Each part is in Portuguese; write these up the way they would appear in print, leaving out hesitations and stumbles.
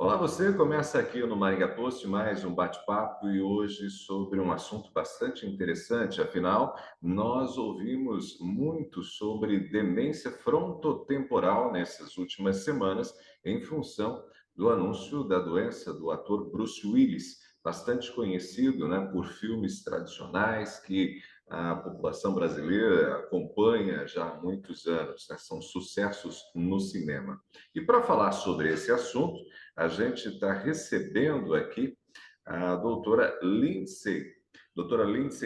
Olá, você começa aqui no Maringá Post mais um bate-papo e hoje sobre um assunto bastante interessante. Afinal, nós ouvimos muito sobre demência frontotemporal nessas últimas semanas, em função do anúncio da doença do ator Bruce Willis, bastante conhecido, né, por filmes tradicionais que a população brasileira acompanha já há muitos anos, né? São sucessos no cinema. E para falar sobre esse assunto, a gente está recebendo aqui a doutora Lindsay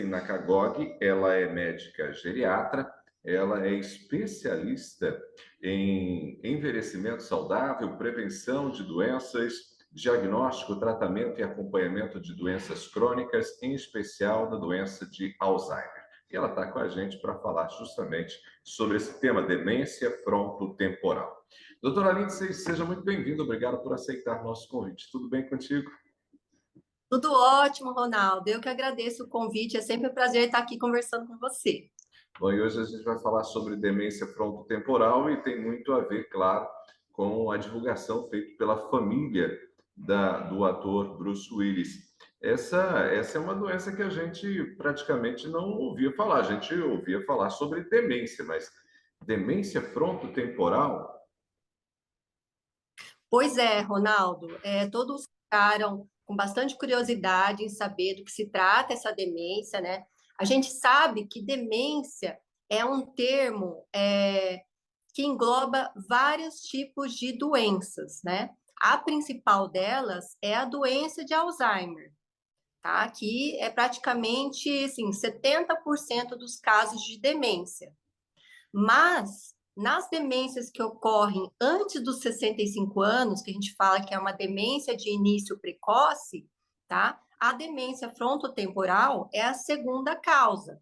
Nakagog. Ela é médica geriatra, ela é especialista em envelhecimento saudável, prevenção de doenças, diagnóstico, tratamento e acompanhamento de doenças crônicas, em especial da doença de Alzheimer. E ela está com a gente para falar justamente sobre esse tema, demência frontotemporal. Doutora Lindsay, seja muito bem-vinda. Obrigado por aceitar nosso convite. Tudo bem contigo? Tudo ótimo, Ronaldo. Eu que agradeço o convite. É sempre um prazer estar aqui conversando com você. Bom, e hoje a gente vai falar sobre demência frontotemporal e tem muito a ver, claro, com a divulgação feita pela família do ator Bruce Willis. Essa é uma doença que a gente praticamente não ouvia falar. A gente ouvia falar sobre demência, mas demência frontotemporal? Pois é, Ronaldo, todos ficaram com bastante curiosidade em saber do que se trata essa demência, né? A gente sabe que demência é um termo que engloba vários tipos de doenças, né? A principal delas é a doença de Alzheimer, tá? Que é praticamente, assim, 70% dos casos de demência. Mas nas demências que ocorrem antes dos 65 anos, que a gente fala que é uma demência de início precoce, tá? A demência frontotemporal é a segunda causa.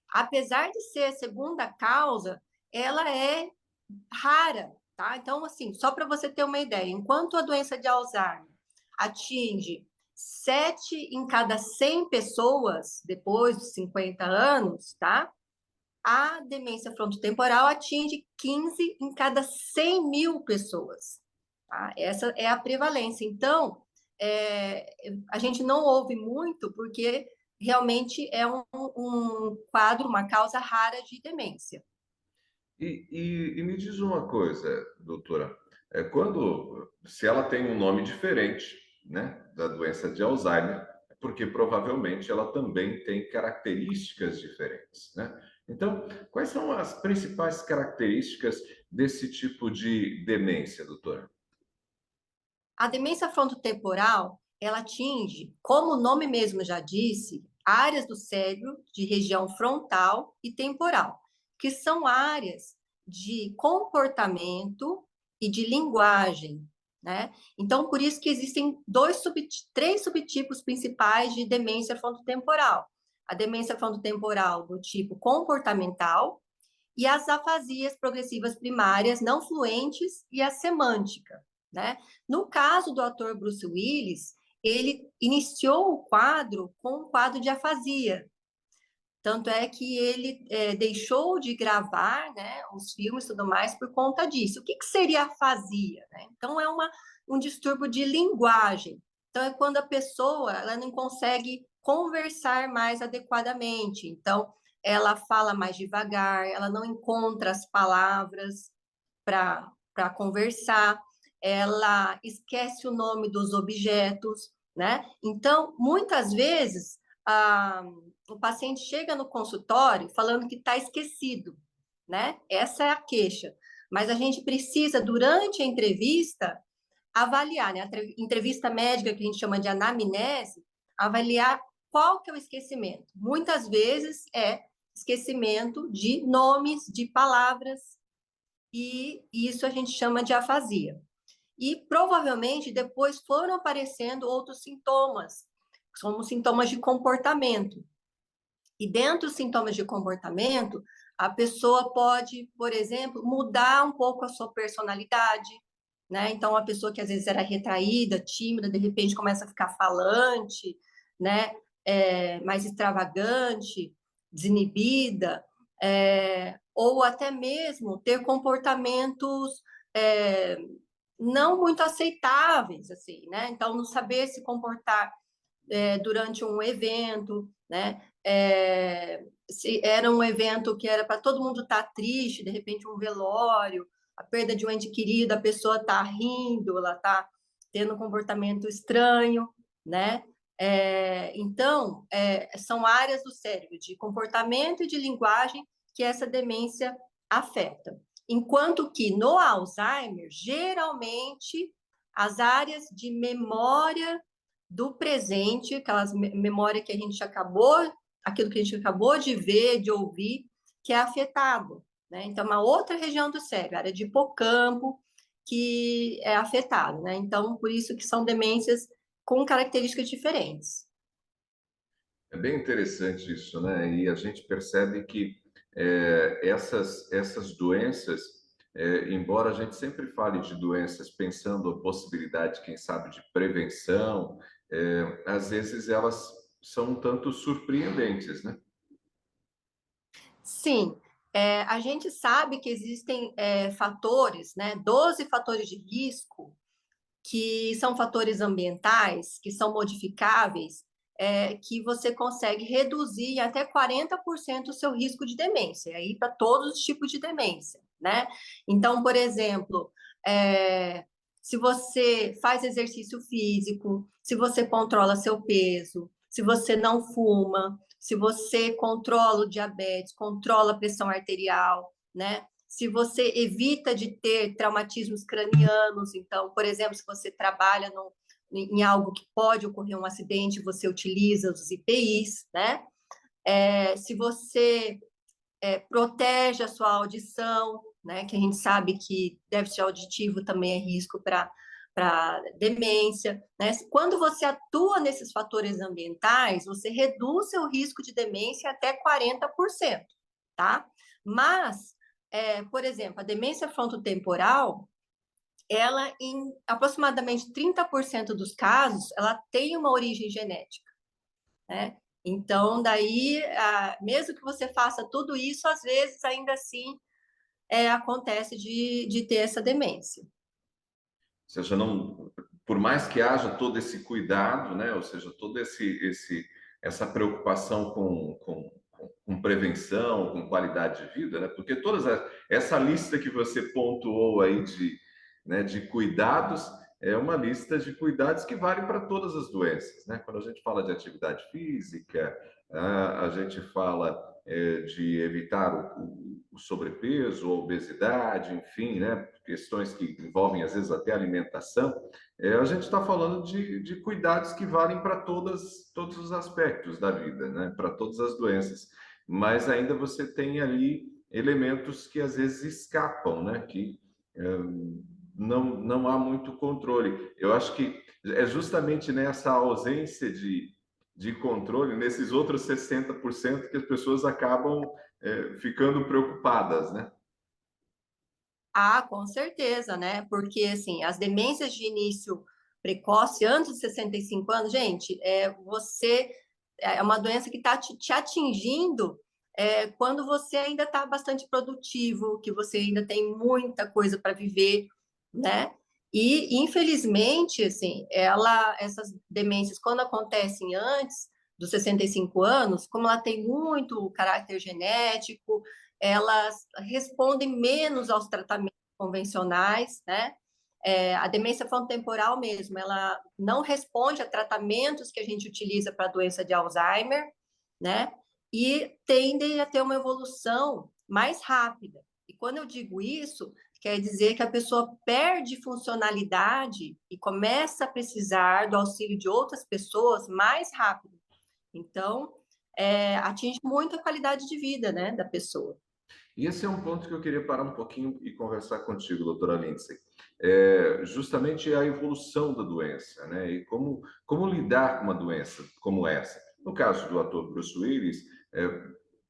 Apesar de ser a segunda causa, ela é rara, tá? Então, assim, só para você ter uma ideia, enquanto a doença de Alzheimer atinge 7 em cada 100 pessoas depois dos 50 anos, tá? A demência frontotemporal atinge 15 em cada 100 mil pessoas. Tá? Essa é a prevalência. Então, é, a gente não ouve muito porque realmente é um quadro, uma causa rara de demência. E me diz uma coisa, doutora, se ela tem um nome diferente, né, da doença de Alzheimer, é porque provavelmente ela também tem características diferentes, né? Então, quais são as principais características desse tipo de demência, doutora? A demência frontotemporal, ela atinge, como o nome mesmo já disse, áreas do cérebro de região frontal e temporal, que são áreas de comportamento e de linguagem, né? Então, por isso que existem três subtipos principais de demência frontotemporal. A demência frontotemporal do tipo comportamental e as afasias progressivas primárias não fluentes e a semântica, né? No caso do ator Bruce Willis, ele iniciou o quadro com um quadro de afasia. Tanto é que ele deixou de gravar, né, os filmes e tudo mais por conta disso. O que seria afasia? Né? Então, é um distúrbio de linguagem. Então, é quando a pessoa ela não consegue conversar mais adequadamente. Então, ela fala mais devagar, ela não encontra as palavras para conversar, ela esquece o nome dos objetos, né? Então, muitas vezes, o paciente chega no consultório falando que está esquecido, né? Essa é a queixa. Mas a gente precisa, durante a entrevista, avaliar, né? A entrevista médica, que a gente chama de anamnese, avaliar qual que é o esquecimento. Muitas vezes é esquecimento de nomes, de palavras, e isso a gente chama de afasia. E provavelmente depois foram aparecendo outros sintomas, que são sintomas de comportamento. E dentro dos sintomas de comportamento, a pessoa pode, por exemplo, mudar um pouco a sua personalidade, né? Então, a pessoa que às vezes era retraída, tímida, de repente começa a ficar falante, né? Mais extravagante, desinibida, ou até mesmo ter comportamentos é, não muito aceitáveis, assim, né? Então, não saber se comportar durante um evento, né? Se era um evento que era para todo mundo estar triste, de repente um velório, a perda de um ente querido, a pessoa está rindo, ela está tendo um comportamento estranho, né? Então, são áreas do cérebro de comportamento e de linguagem que essa demência afeta. Enquanto que no Alzheimer, geralmente, as áreas de memória do presente, aquelas memória que a gente acabou, aquilo que a gente acabou de ver, de ouvir, que é afetado, né? Então, uma outra região do cérebro, a área de hipocampo, que é afetado, né? Então, por isso que são demências com características diferentes. É bem interessante isso, né? E a gente percebe que essas doenças, embora a gente sempre fale de doenças pensando a possibilidade, quem sabe, de prevenção, às vezes elas são um tanto surpreendentes, né? Sim, a gente sabe que existem fatores, né? 12 fatores de risco que são fatores ambientais, que são modificáveis, que você consegue reduzir em até 40% o seu risco de demência, aí para todos os tipos de demência, né? Então, por exemplo, se você faz exercício físico, se você controla seu peso, se você não fuma, se você controla o diabetes, controla a pressão arterial, né? Se você evita de ter traumatismos cranianos, então, por exemplo, se você trabalha em algo que pode ocorrer um acidente, você utiliza os IPIs, né? Se você protege a sua audição, né? Que a gente sabe que déficit auditivo também é risco para demência, né? Quando você atua nesses fatores ambientais, você reduz seu risco de demência até 40%, tá? Mas por exemplo, a demência frontotemporal, ela, em aproximadamente 30% dos casos, ela tem uma origem genética, né? Então, daí, mesmo que você faça tudo isso, às vezes, ainda assim, acontece de ter essa demência. Ou seja, não, por mais que haja todo esse cuidado, né? Ou seja, todo essa preocupação com prevenção, com qualidade de vida, né? Porque essa lista que você pontuou aí né, de cuidados é uma lista de cuidados que vale para todas as doenças, né? Quando a gente fala de atividade física, a gente fala de evitar o sobrepeso, a obesidade, enfim, né? Questões que envolvem às vezes até alimentação. A gente está falando de cuidados que valem para todos os aspectos da vida, né? Para todas as doenças. Mas ainda você tem ali elementos que às vezes escapam, né? Que não há muito controle. Eu acho que é justamente nessa ausência de controle, nesses outros 60% que as pessoas acabam ficando preocupadas, né? Ah, com certeza, né? Porque, assim, as demências de início precoce, antes de 65 anos, gente, é uma doença que está te atingindo quando você ainda está bastante produtivo, que você ainda tem muita coisa para viver, né? E, infelizmente, assim, essas demências, quando acontecem antes dos 65 anos, como ela tem muito caráter genético, elas respondem menos aos tratamentos convencionais, né? A demência frontotemporal mesmo, ela não responde a tratamentos que a gente utiliza para a doença de Alzheimer, né? E tendem a ter uma evolução mais rápida. E quando eu digo isso, quer dizer que a pessoa perde funcionalidade e começa a precisar do auxílio de outras pessoas mais rápido. Então, atinge muito a qualidade de vida, né, da pessoa. E esse é um ponto que eu queria parar um pouquinho e conversar contigo, doutora Lindsay. Justamente a evolução da doença, né? E como lidar com uma doença como essa. No caso do ator Bruce Willis,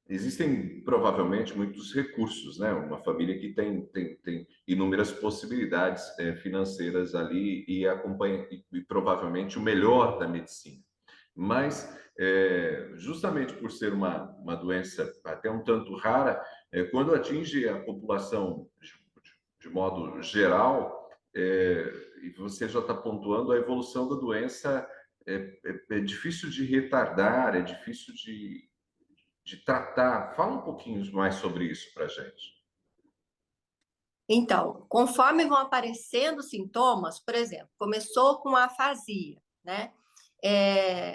existem provavelmente muitos recursos, né? Uma família que tem inúmeras possibilidades financeiras ali e acompanha e provavelmente o melhor da medicina. Mas, justamente por ser uma doença até um tanto rara, quando atinge a população de modo geral, você já está pontuando, a evolução da doença é difícil de retardar, é difícil de tratar. Fala um pouquinho mais sobre isso para a gente. Então, conforme vão aparecendo sintomas, por exemplo, começou com a afasia, né?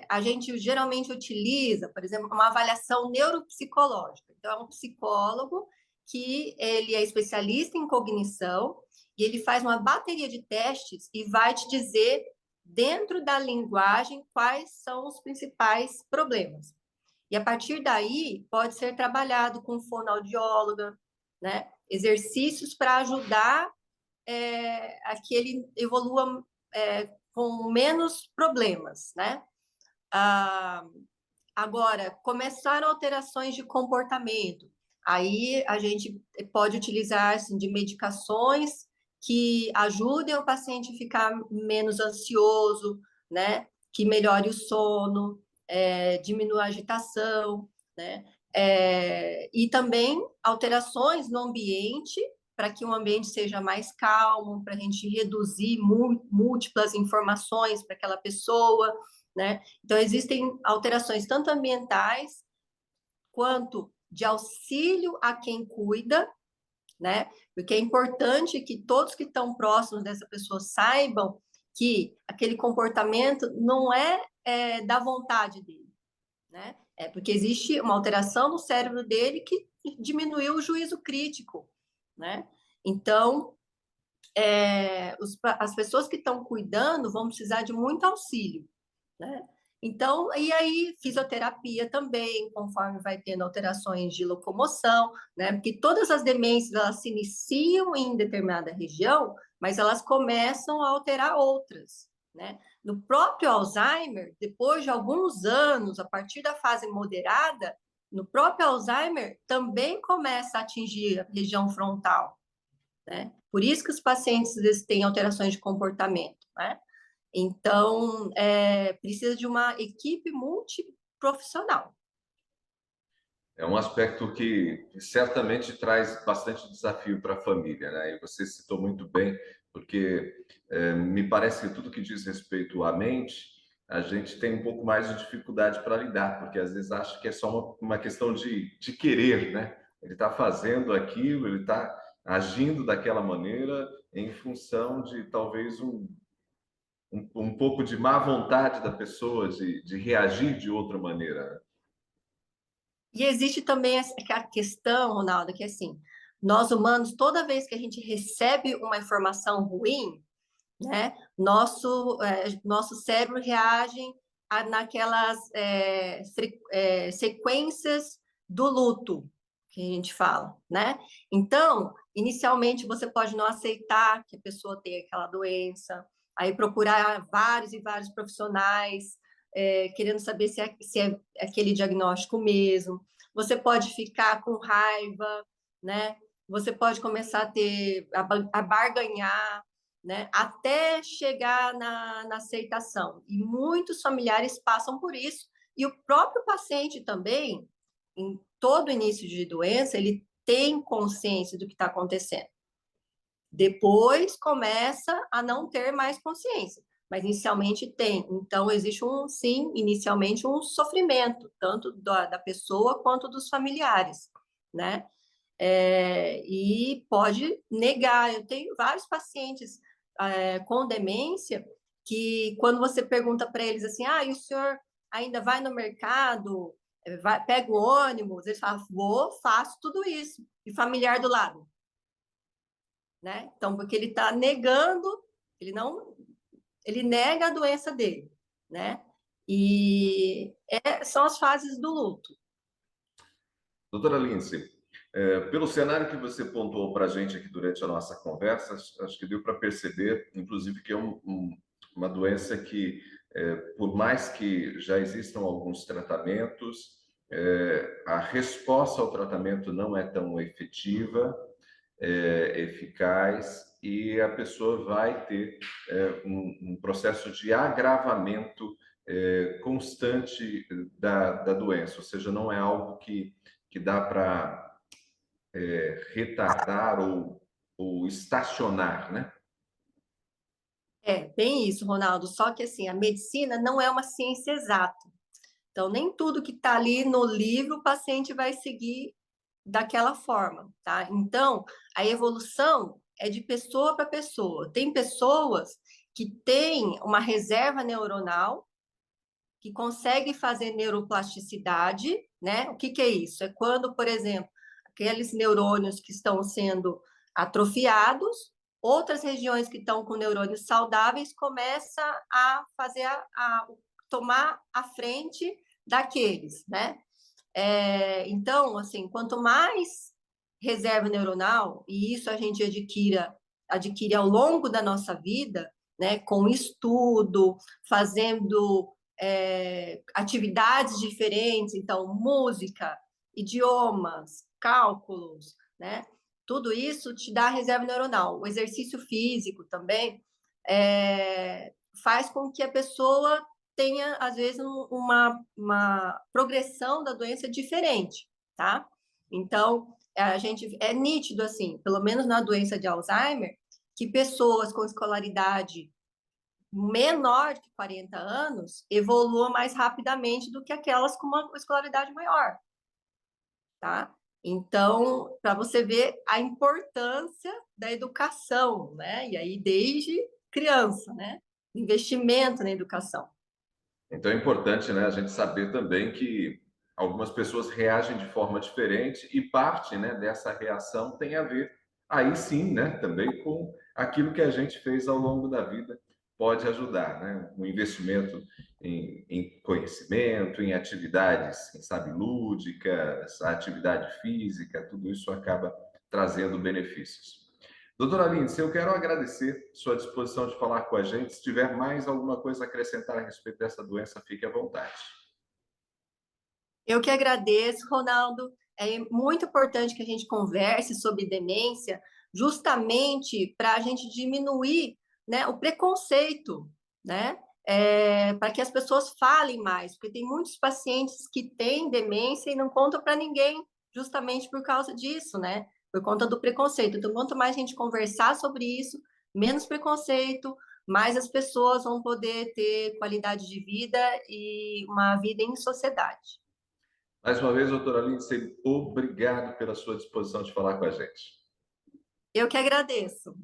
A gente geralmente utiliza, por exemplo, uma avaliação neuropsicológica. Então, é um psicólogo que ele é especialista em cognição e ele faz uma bateria de testes e vai te dizer, dentro da linguagem, quais são os principais problemas. E a partir daí, pode ser trabalhado com fonoaudióloga, né? Exercícios para ajudar a que ele evolua com menos problemas, né? Ah, agora, começaram alterações de comportamento. Aí a gente pode utilizar assim, de medicações que ajudem o paciente a ficar menos ansioso, né? Que melhore o sono, diminua a agitação, né? E também alterações no ambiente para que o ambiente seja mais calmo, para a gente reduzir múltiplas informações para aquela pessoa, né? Então, existem alterações tanto ambientais quanto de auxílio a quem cuida, né? Porque é importante que todos que estão próximos dessa pessoa saibam que aquele comportamento não é da vontade dele, né? É porque existe uma alteração no cérebro dele que diminuiu o juízo crítico, né? Então, as pessoas que estão cuidando vão precisar de muito auxílio, né? Então, e aí fisioterapia também, conforme vai tendo alterações de locomoção, né? Porque todas as demências elas se iniciam em determinada região, mas elas começam a alterar outras, né? No próprio Alzheimer, depois de alguns anos, a partir da fase moderada, no próprio Alzheimer também começa a atingir a região frontal, né? Por isso que os pacientes às vezes têm alterações de comportamento, né? Então, precisa de uma equipe multiprofissional. É um aspecto que certamente traz bastante desafio para a família, né? E você citou muito bem, porque me parece que tudo que diz respeito à mente, a gente tem um pouco mais de dificuldade para lidar, porque às vezes acha que é só uma questão de querer, né? Ele está fazendo aquilo, ele está agindo daquela maneira em função de talvez um pouco de má vontade da pessoa de reagir de outra maneira. E existe também a questão, Ronaldo, que é assim, nós humanos, toda vez que a gente recebe uma informação ruim, né, nosso cérebro reage naquelas sequências do luto, que a gente fala, né? Então, inicialmente, você pode não aceitar que a pessoa tenha aquela doença, aí procurar vários e vários profissionais, querendo saber se é aquele diagnóstico mesmo. Você pode ficar com raiva, né? Você pode começar a barganhar, né? Até chegar na aceitação. E muitos familiares passam por isso, e o próprio paciente também, em todo início de doença, ele tem consciência do que está acontecendo. Depois começa a não ter mais consciência, mas inicialmente tem. Então, existe sim, inicialmente um sofrimento, tanto da pessoa quanto dos familiares, né? E pode negar. Eu tenho vários pacientes com demência que, quando você pergunta para eles assim, e o senhor ainda vai no mercado, pega o ônibus? Eles falam, vou, faço tudo isso. E familiar do lado, né? Então, porque ele está negando, ele nega a doença dele, né? E são as fases do luto. Doutora Lindsay, pelo cenário que você pontuou para a gente aqui durante a nossa conversa, acho que deu para perceber, inclusive, que é uma doença que, por mais que já existam alguns tratamentos, a resposta ao tratamento não é tão efetiva, eficaz, e a pessoa vai ter um processo de agravamento constante da doença, ou seja, não é algo que dá para retardar ou estacionar, né? Bem isso, Ronaldo. Só que assim, a medicina não é uma ciência exata. Então, nem tudo que está ali no livro o paciente vai seguir daquela forma, tá? Então, a evolução é de pessoa para pessoa. Tem pessoas que têm uma reserva neuronal, que conseguem fazer neuroplasticidade, né? O que que é isso? É quando, por exemplo, aqueles neurônios que estão sendo atrofiados, outras regiões que estão com neurônios saudáveis começam a fazer tomar a frente daqueles, né? Então, assim, quanto mais reserva neuronal, e isso a gente adquire ao longo da nossa vida, né, com estudo, fazendo atividades diferentes, então, música, idiomas, cálculos, né? Tudo isso te dá reserva neuronal. O exercício físico também faz com que a pessoa tenha, às vezes, uma progressão da doença diferente, tá? Então, a gente é nítido, assim, pelo menos na doença de Alzheimer, que pessoas com escolaridade menor que 40 anos evoluam mais rapidamente do que aquelas com uma escolaridade maior, tá? Então, para você ver a importância da educação, né? E aí, desde criança, né? Investimento na educação. Então é importante, né, a gente saber também que algumas pessoas reagem de forma diferente e parte, né, dessa reação tem a ver, aí sim, né, também com aquilo que a gente fez ao longo da vida pode ajudar, né? O investimento em conhecimento, em atividades, quem sabe, lúdicas, a atividade física, tudo isso acaba trazendo benefícios. Doutora Lindsay, eu quero agradecer sua disposição de falar com a gente. Se tiver mais alguma coisa a acrescentar a respeito dessa doença, fique à vontade. Eu que agradeço, Ronaldo. É muito importante que a gente converse sobre demência, justamente para a gente diminuir, né, o preconceito, né? Para que as pessoas falem mais, porque tem muitos pacientes que têm demência e não contam para ninguém, justamente por causa disso, né? Por conta do preconceito. Então, quanto mais a gente conversar sobre isso, menos preconceito, mais as pessoas vão poder ter qualidade de vida e uma vida em sociedade. Mais uma vez, doutora Lindsay, obrigado pela sua disposição de falar com a gente. Eu que agradeço.